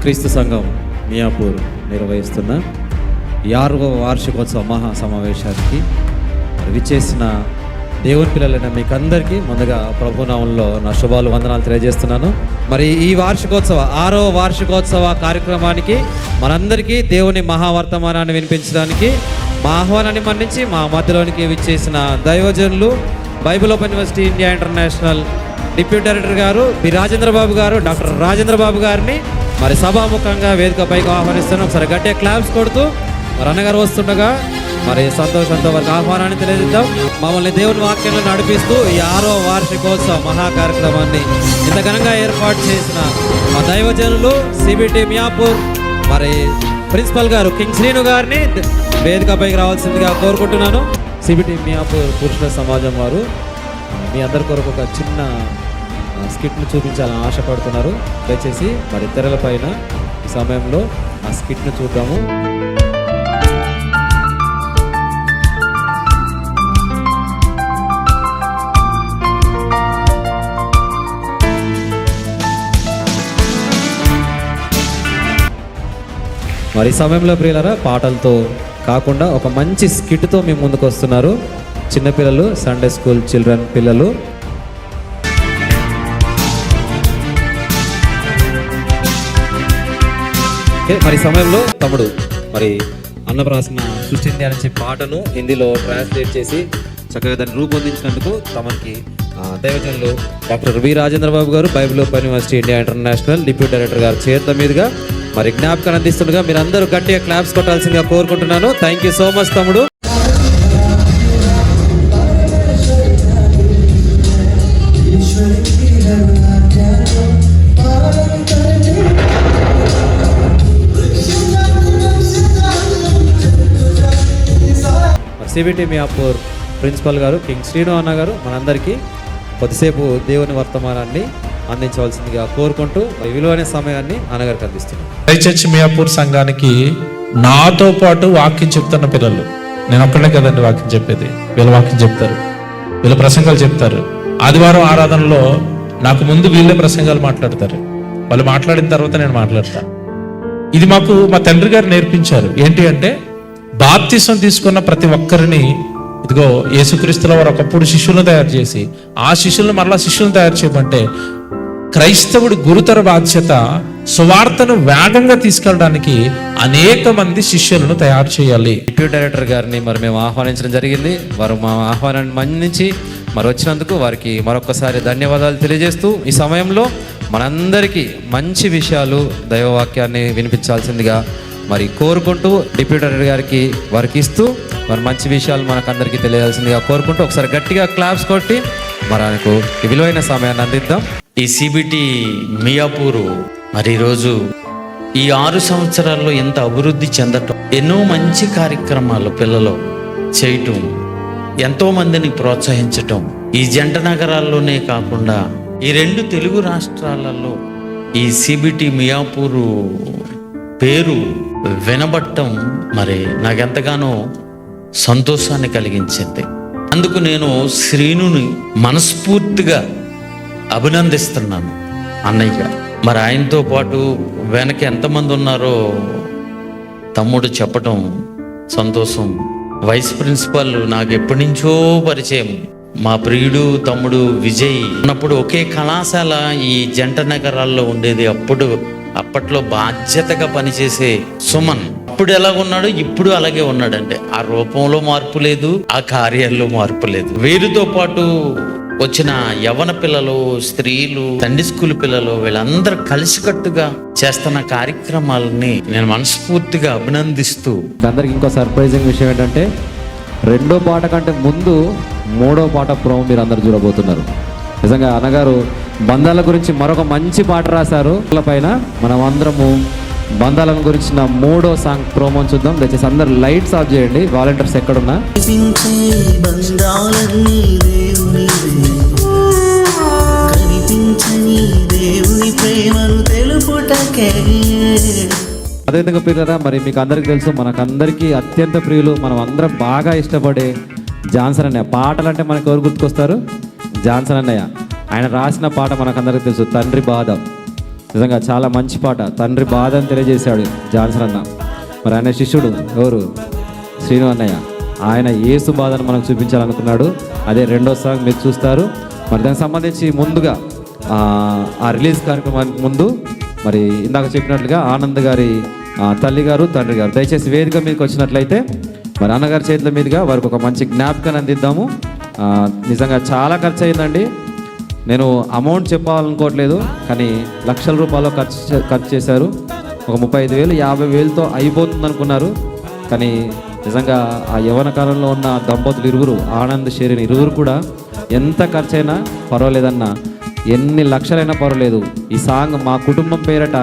క్రీస్తు సంఘం మియాపూర్ నిర్వహిస్తున్న 6వ వార్షికోత్సవ మహా సమావేశానికి విచ్చేసిన దేవుని పిల్లలైన మీకు అందరికీ ముందుగా ప్రభునామంలో నా శుభాలు వందనాలు తెలియజేస్తున్నాను. మరి ఈ వార్షికోత్సవ 6వ వార్షికోత్సవ కార్యక్రమానికి మనందరికీ దేవుని మహావర్తమానాన్ని వినిపించడానికి మా ఆహ్వానాన్ని మన్నించి మా మధ్యలోనికి విచ్చేసిన దైవజనులు Bible open university India international deputy director గారు బి రాజేంద్రబాబు గారు, డాక్టర్ రాజేంద్రబాబు గారిని మరి సభాముఖంగా వేదిక పైకి ఆహ్వానిస్తున్నాం. ఒకసారి గట్టిగా క్లాప్స్ కొడుతూ మరి అన్నగారు వస్తుండగా మరి సంతోషంతో వారికి ఆహ్వానాన్ని తెలియజేద్దాం. మమ్మల్ని దేవుని వాక్యంలో నడిపిస్తూ ఈ 6వ వార్షికోత్సవ మహా కార్యక్రమాన్ని ఇంత ఘనంగా ఏర్పాటు చేసిన మా దైవజనులు సిబిటి మియాపూర్ మరి ప్రిన్సిపల్ గారు కింగ్ శ్రీను గారిని వేదిక పైకి రావాల్సిందిగా కోరుకుంటున్నాను. సిబిటి మియాపూర్ పురుషుల సమాజం వారు మీ అందరి కొరకు ఒక చిన్న స్కిట్ను చూపించాలని ఆశపడుతున్నారు. దయచేసి మరి తెరల పైన ఈ సమయంలో ఆ స్కిట్ను చూద్దాము. మరి ఈ సమయంలో ప్రియులారా పాటలతో కాకుండా ఒక మంచి స్కిట్తో మీ ముందుకు వస్తున్నారు చిన్నపిల్లలు, సండే స్కూల్ చిల్డ్రన్ పిల్లలు. మరి సమయంలో తమ్ముడు మరి అన్నప్రాసన సృష్టింది అని చెప్పి పాటను హిందీలో ట్రాన్స్లేట్ చేసి చక్కగా దాన్ని రూపొందించినందుకు తమకి దైవజనులు డాక్టర్ బి రాజేంద్రబాబు గారు Bible open university India international deputy director గారు చేతుల మీదుగా మరి జ్ఞాపకాన్ని అందిస్తుండగా మీరు అందరూ గట్టిగా క్లాప్స్ కొట్టాల్సిందిగా కోరుకుంటున్నాను. థ్యాంక్ యూ సో మచ్ తమ్ముడు. సిబిటి మియాపూర్ ప్రిన్సిపల్ గారు కింగ్ శ్రీను అన్న గారు మనందరికీ కొద్దిసేపు దేవుని వర్తమానాన్ని అందించవలసిందిగా కోరుకుంటూ విలువైన సమయాన్ని అన్నగారికి అందిస్తున్నాను. చర్చ్ మియాపూర్ సంఘానికి నాతో పాటు వాక్యం చెప్తున్న పిల్లలు, నేను ఒక్కడే కదండి వాక్యం చెప్పేది, వీళ్ళ వాక్యం చెప్తారు, వీళ్ళ ప్రసంగాలు చెప్తారు. ఆదివారం ఆరాధనలో నాకు ముందు వీళ్ళే ప్రసంగాలు మాట్లాడతారు, వాళ్ళు మాట్లాడిన తర్వాత నేను మాట్లాడతాను. ఇది మాకు మా తండ్రి గారు నేర్పించారు. ఏంటి అంటే బాప్తిసం తీసుకున్న ప్రతి ఒక్కరిని ఇదిగో యేసుక్రీస్తుల వారు ఒకప్పుడు శిష్యులను తయారు చేసి ఆ శిష్యులను మరలా శిష్యులను తయారు చేయమంటే క్రైస్తవుడి గురుతర బాధ్యత సువార్తను వేగంగా తీసుకెళ్ళడానికి అనేక మంది శిష్యులను తయారు చేయాలి. డిప్యూటీ డైరెక్టర్ గారిని మరి మేము ఆహ్వానించడం జరిగింది. వారు మా ఆహ్వానాన్ని మన్నించి మరి వచ్చినందుకు వారికి మరొకసారి ధన్యవాదాలు తెలియజేస్తూ ఈ సమయంలో మనందరికీ మంచి విషయాలు దైవవాక్యాన్ని వినిపించాల్సిందిగా మరి కోరుకుంటూ డిప్యూటీ డైరెక్టర్ గారికి వారికి ఇస్తూ మరి మంచి విషయాలు మనకందరికీ తెలియాల్సిందిగా కోరుకుంటూ ఒకసారి గట్టిగా క్లాప్స్ కొట్టి మనకు విలువైన సమయాన్ని అందిద్దాం. ఈ సిబిటి మియాపూరు మరి ఈరోజు ఈ 6 సంవత్సరాల్లో ఎంత అభివృద్ధి చెందటం, ఎన్నో మంచి కార్యక్రమాలు పిల్లలు చేయటం, ఎంతో మందిని ప్రోత్సహించటం, ఈ జంట నగరాల్లోనే కాకుండా ఈ 2 తెలుగు రాష్ట్రాలలో ఈ సిబిటి మియాపూరు పేరు వినబట్టం మరి నాకెంతగానో సంతోషాన్ని కలిగించింది. అందుకు నేను శ్రీనుని మనస్ఫూర్తిగా అభినందిస్తున్నాను అన్నయ్య. మరి ఆయనతో పాటు వెనక ఎంతమంది ఉన్నారో తమ్ముడు చెప్పటం సంతోషం. వైస్ ప్రిన్సిపల్ నాకు ఎప్పటి నుంచో పరిచయం, మా ప్రియుడు తమ్ముడు విజయ్ ఉన్నప్పుడు ఒకే కళాశాల ఈ జంట నగరాల్లో ఉండేది. అప్పట్లో బాధ్యతగా పనిచేసే సుమన్ అప్పుడు ఎలా ఉన్నాడు ఇప్పుడు అలాగే ఉన్నాడంటే ఆ రూపంలో మార్పు లేదు, ఆ కార్యాల్లో మార్పు లేదు. వీరితో పాటు వచ్చిన యవ్వన పిల్లలు, స్త్రీలు, సండే స్కూల్ పిల్లలు వీళ్ళందరూ కలిసికట్టుగా చేస్తున్న కార్యక్రమాలని నేను మనస్ఫూర్తిగా అభినందిస్తూ అందరికి ఇంకో సర్ప్రైజింగ్ విషయం ఏంటంటే 2వ పాట కంటే ముందు 3వ పాట ప్రోమో మీరు అందరు చూడబోతున్నారు. నిజంగా అన్నగారు బంధాల గురించి మరొక మంచి పాట రాశారు. పైన మనం అందరము బంధాల గురించిన 3వ సాంగ్ ప్రోమో చూద్దాం. దయచేసి అందరు లైట్స్ ఆఫ్ చేయండి. వాలంటీర్స్ ఎక్కడున్నా అదేవిధంగా పిల్లరా మరి మీకు అందరికి తెలుసు, మనకందరికీ అత్యంత ప్రియులు, మనం అందరం బాగా ఇష్టపడే జాన్సన్ అన్నయ్య. పాటలు అంటే మనకు ఎవరు గుర్తుకొస్తారు? జాన్సన్ అన్నయ్య. ఆయన రాసిన పాట మనకందరికీ తెలుసు, తండ్రి బాధ. నిజంగా చాలా మంచి పాట. తండ్రి బాధను తెలియజేశాడు జాన్సన్ అన్న. మరి ఆయన శిష్యుడు ఎవరు? శ్రీను అన్నయ్య. ఆయన యేసు బాధను మనకు చూపించాలనుకున్నాడు. అదే రెండో సాంగ్ మీరు చూస్తారు. మరి దానికి సంబంధించి ముందుగా ఆ రిలీజ్ కార్యక్రమానికి ముందు మరి ఇందాక చెప్పినట్లుగా ఆనంద్ గారి తల్లి గారు, తండ్రి గారు దయచేసి వేదిక మీదకి వచ్చినట్లయితే మరి అన్నగారి చేతుల మీదుగా వారికి ఒక మంచి జ్ఞాపకాన్ని అందిద్దాము. నిజంగా చాలా ఖర్చు అయిందండి. నేను అమౌంట్ చెప్పాలనుకోవట్లేదు, కానీ లక్షల రూపాయలు ఖర్చు చేశారు. ఒక 35,000 50,000తో అయిపోతుంది అనుకున్నారు. కానీ నిజంగా ఆ యవ్వన కాలంలో ఉన్న దంపతులు ఇరువురు, ఆనంద్ షెరీన్ ఇరువురు కూడా ఎంత ఖర్చైనా పర్వాలేదన్న, ఎన్ని లక్షలైనా పర్వాలేదు, ఈ సాంగ్ మా కుటుంబం పేరట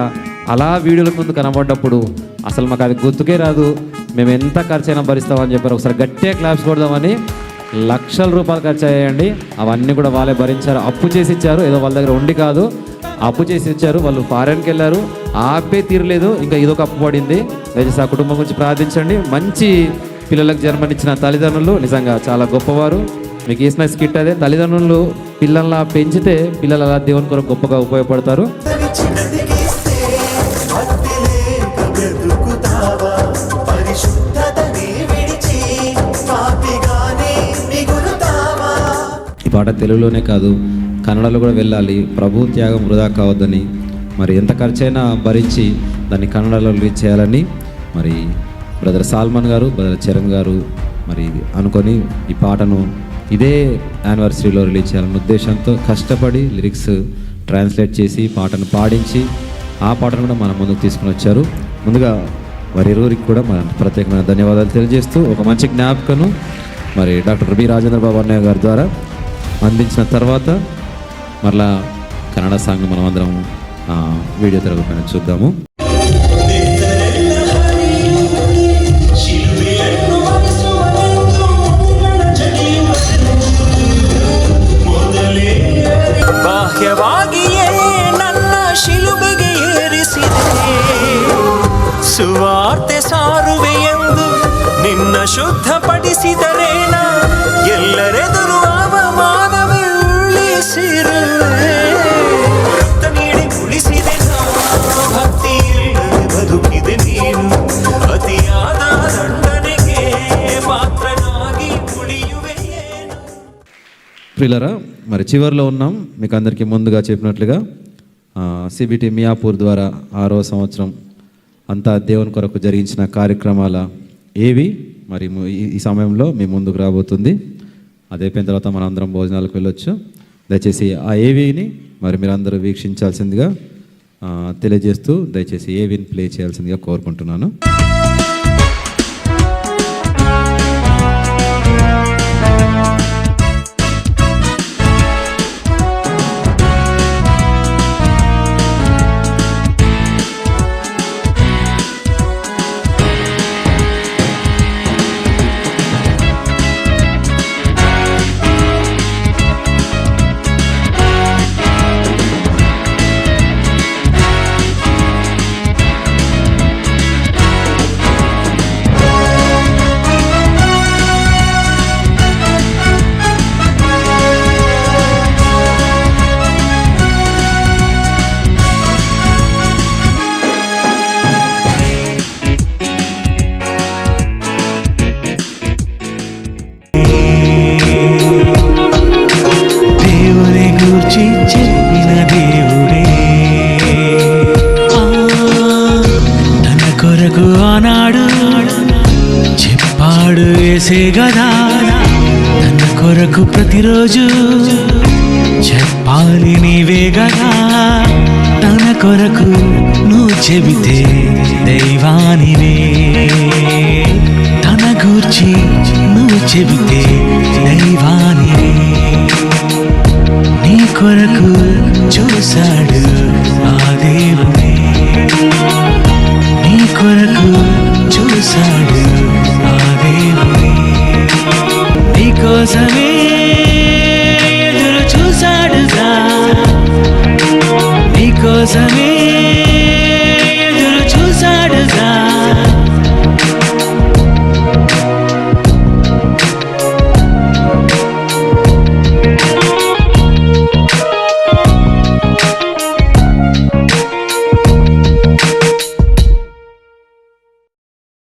అలా వీడియోల ముందు కనబడ్డప్పుడు అసలు మాకు అది గుర్తుకే రాదు, మేము ఎంత ఖర్చైనా భరిస్తామని చెప్పారు. ఒకసారి గట్టిగా క్లాప్స్ కొడదామని లక్షల రూపాయలు ఖర్చు అయ్యాయండి. అవన్నీ కూడా వాళ్ళే భరించారు. అప్పు చేసి ఇచ్చారు, ఏదో వాళ్ళ దగ్గర ఉండి కాదు, అప్పు చేసి ఇచ్చారు. వాళ్ళు ఫారెన్కి వెళ్ళారు, ఆపే తీరలేదు, ఇంకా ఇదొక అప్పు పడింది. దయచేసి ఆ కుటుంబం గురించి ప్రార్థించండి. మంచి పిల్లలకు జన్మనిచ్చిన తల్లిదండ్రులు నిజంగా చాలా గొప్పవారు. మీకు వేసిన స్కిట్ అదే, తల్లిదండ్రులు పిల్లల్లా పెంచితే పిల్లలు అలా దేవుని కొరకు గొప్పగా ఉపయోగపడతారు. ఈ పాట తెలుగులోనే కాదు కన్నడలో కూడా వెళ్ళాలి. ప్రభు త్యాగం వృధా కావద్దని, మరి ఎంత ఖర్చైనా భరించి దాన్ని కన్నడలో రిలీజ్ చేయాలని మరి బ్రదర్ సాల్మన్ గారు, బ్రదర్ చరణ్ గారు మరి అనుకొని ఈ పాటను ఇదే యానివర్సరీలో రిలీజ్ చేయాలన్న ఉద్దేశంతో కష్టపడి లిరిక్స్ ట్రాన్స్లేట్ చేసి పాటను పాడించి ఆ పాటను కూడా మన ముందుకు తీసుకుని వచ్చారు. ముందుగా వారి ఇరువురికి కూడా మన ప్రత్యేకమైన ధన్యవాదాలు తెలియజేస్తూ ఒక మంచి జ్ఞాపకను మరి డాక్టర్ బి రాజేంద్ర బాబు అన్నయ్య గారి ద్వారా అందించిన తర్వాత మరలా కన్నడ సాంగ్ మనం అందరం వీడియో తెరపైన చూద్దాము. ಬಾಹ್ಯವಾಗಿಯೇ ನನ್ನ ಶಿಲುಬೆಗೆ ಏರಿಸಿದೆ, ಸುವಾರ್ತೆ ಸಾರುವೆ ಎಂದು ನಿನ್ನ ಶುದ್ಧಪಡಿಸಿದರೇನ, ಎಲ್ಲರೆದುರು ಅವಮಾನವೇ ಉಳಿಸಿರುವೆ, ರಕ್ತ ನೀಡಿ ಉಳಿಸಿದೆ ಭಕ್ತಿ ಬದುಕಿದೆ ನೀನು, ಅತಿಯಾದ ದಂಡನೆಗೆ ಪಾತ್ರನಾಗಿ ಉಳಿಯುವೆ. ప్రియులారా, మరి చివరిలో ఉన్నాం. మీకు అందరికీ ముందుగా చెప్పినట్లుగా సిబిటి మియాపూర్ ద్వారా 6వ సంవత్సరం అంతా దేవుని కొరకు జరిగించిన కార్యక్రమాల ఏవి మరి ఈ సమయంలో మీ ముందుకు రాబోతుంది. అది అయిపోయిన తర్వాత మనం అందరం భోజనాలకు వెళ్ళొచ్చు. దయచేసి ఆ ఏవిని మరి మీరందరూ వీక్షించాల్సిందిగా తెలియజేస్తూ దయచేసి ఏవిని ప్లే చేయాల్సిందిగా కోరుకుంటున్నాను. చెప్పిన దేవుడే తన కొరకు ఆనాడు చెప్పాడు వేసే గదా, తన కొరకు ప్రతిరోజు చెప్పాలి నీవే గదా, తన కొరకు నువ్వు చెబితే దైవానివే, తన గూర్చి నువ్వు చెబితే దైవానివే, నీ కొరకు చూశాడు